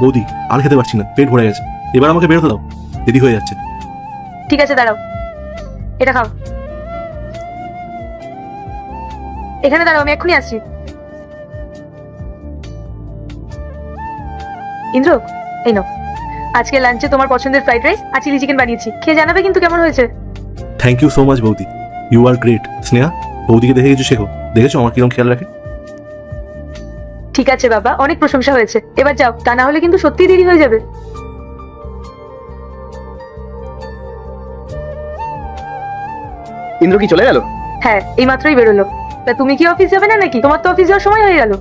বৌদি আর খেতে পারছি না, পেট ভরে গেছে, এবার আমাকে বেরোতে দাও, দেরি হয়ে যাচ্ছে। ঠিক আছে দাঁড়াও, এটা খাও। এখানে দাঁড়াও, আমি এক্ষুনি আসছি। ইন্দ্র, এই নাও, আজকে লাঞ্চে তোমার পছন্দের ফ্রাইড রাইস আর চিলি চিকেন বানিয়েছি, খেয়ে জানাবে কিন্তু কেমন হয়েছে। থ্যাংক ইউ সো মাচ বৌদি, ইউ আর গ্রেট। স্নেহা, বৌদিকে দেখে কিছু শেখো, দেখেছো আমার কিরকম খেয়াল রাখে। ঠিক আছে বাবা, অনেক প্রশংসা হয়েছে, এবার যাও, তা না হলে কিন্তু সত্যিই দেরি হয়ে যাবে। ইন্দ্র কি চলে গেল? হ্যাঁ, এই মাত্রই বেরোলো। তা তুমি কি অফিস যাবে না নাকি? তোমার তো অফিস যাওয়ার সময় হয়ে গেল।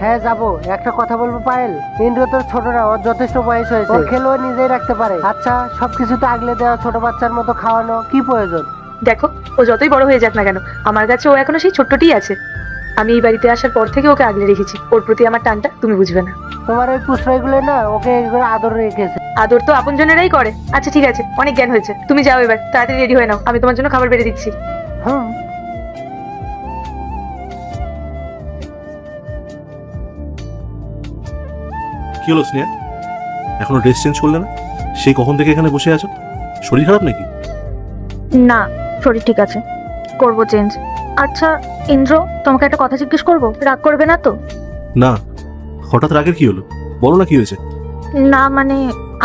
হ্যাঁ যাবো, একটা কথা বলবো পায়েল, ইন্দ্র তোর ছোট না, ওর যথেষ্ট বয়স হয়েছে, ওর খেলেও নিজেই রাখতে পারে। আচ্ছা, সবকিছু তো আগলে দেওয়া, ছোট বাচ্চার মতো খাওয়ানো কি প্রয়োজন? দেখো, ও যতই বড় হয়ে যাক না কেন, আমার কাছে ও এখনো সেই ছোট্টটিই আছে। আমি এই বাড়িতে আসার পর থেকে ওকে আগলে রেখেছি, ওর প্রতি আমার টানটা তুমি বুঝবে না। তোমার ওই পুষ্পাইগুলো না ওকে এগুলো আদর রেখেছে। আদর তো আপনজনেরাই করে। আচ্ছা ঠিক আছে, অনেক জ্ঞান হয়েছে, তুমি যাও এবার, তাড়াতাড়ি রেডি হয়ে নাও, আমি তোমার জন্য খাবার বেড়ে দিচ্ছি। হুম। কি হলো স্নেহা, এখনো ড্রেস চেঞ্জ করলে না? সেই কখন থেকে এখানে বসে আছো, শরীর খারাপ নাকি? না, শরীর ঠিক আছে, করবো চেঞ্জ। আচ্ছা ইন্দ্র, তোমাকে একটা কথা জিজ্ঞেস করবো, রাগ করবে না তো? না, হঠাৎ রাগের কি হলো, বলো না কি হয়েছে। না মানে,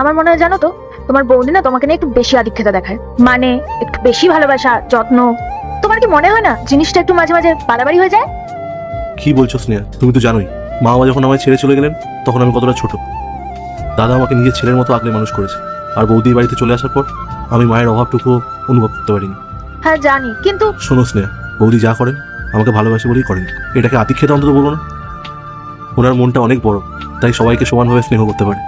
আমার মনে হয় জানো তো, তোমার বৌদি না তোমাকে নিয়ে একটু বেশি আদিক্ষেতা দেখায়, মানে একটু বেশি ভালোবাসা যত্ন। তোমার কি মনে হয় না জিনিসটা একটু মাঝে মাঝে বাড়াবাড়ি হয়ে যায়? কি বলছো স্নেহা, তুমি তো জানোই মা বাবা যখন আমায় ছেড়ে চলে গেলেন তখন আমি কতটা ছোট। দাদা আমাকে নিজের ছেলের মতো আগলে মানুষ করেছে, আর বৌদি বাড়িতে চলে আসার পর আমি মায়ের অভাবটুকু অনুভব করতে পারিনি। হ্যাঁ জানি, কিন্তু শোনো স্নেহা, বৌদি যা করেন আমাকে ভালোবাসে বলেই করেন, এটাকে আতিক্ষেতা অন্তত বলবো না। ওনার মনটা অনেক বড়, তাই সবাইকে সমানভাবে স্নেহ করতে পারে।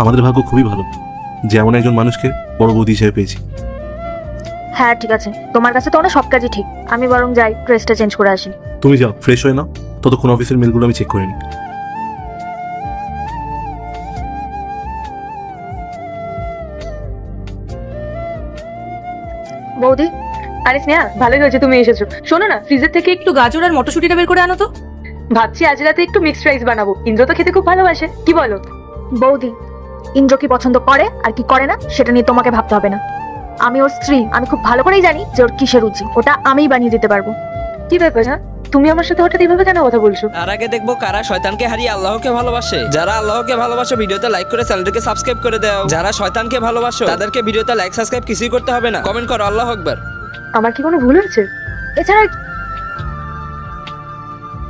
আমাদের ভাগ্য খুবই ভালো যে এমন একজন মানুষকে বড় বৌদি হিসেবে পেয়েছি। হ্যাঁ ঠিক আছে, তোমার কাছে তো না সব কাজই ঠিক, আমি বরং যাই, ড্রেসটা চেঞ্জ করে আসি। তুমি যাও, ফ্রেশ হয়ে নাও, ততক্ষণ অফিসের মেলগুলো আমি চেক করে নিই। বৌদি, আরে স্নেহা, ভালোই হয়েছে তুমি এসেছো। শোনো না, ফ্রিজের থেকে একটু গাজর আর মটরশুঁটিটা বের করে আনো তো। ভাবছি আজ রাতে একটু মিক্সড রাইস বানাবো, ইন্দ্র তো খেতে খুব ভালোবাসে, কি বলো? বৌদি, ইন্দ্র কি পছন্দ করে আর কি করে না সেটা নিয়ে তোমাকে ভাবতে হবে না। আমি ওর স্ত্রী, আমি খুব ভালো করেই জানি যে ওর কিসের রুচি, ওটা আমিই বানিয়ে দিতে পারবো। কি ব্যাপার, হ্যাঁ তুমি আমার সাথে হঠাৎ এইভাবে কেন কথা বলছো? তার আগে দেখবো কারা শয়তানকে হারিয়ে আল্লাহকে ভালোবাসে। যারা আল্লাহকে ভালোবাসো ভিডিওতে লাইক করে চ্যানেলটাকে সাবস্ক্রাইব করে দাও। যারা শয়তানকে ভালোবাসো তাদেরকে ভিডিওতে লাইক সাবস্ক্রাইব কিছুই করতে হবে না, কমেন্ট করো আল্লাহু আকবার। আমার কি কোনো ভুল হয়েছে? এছাড়া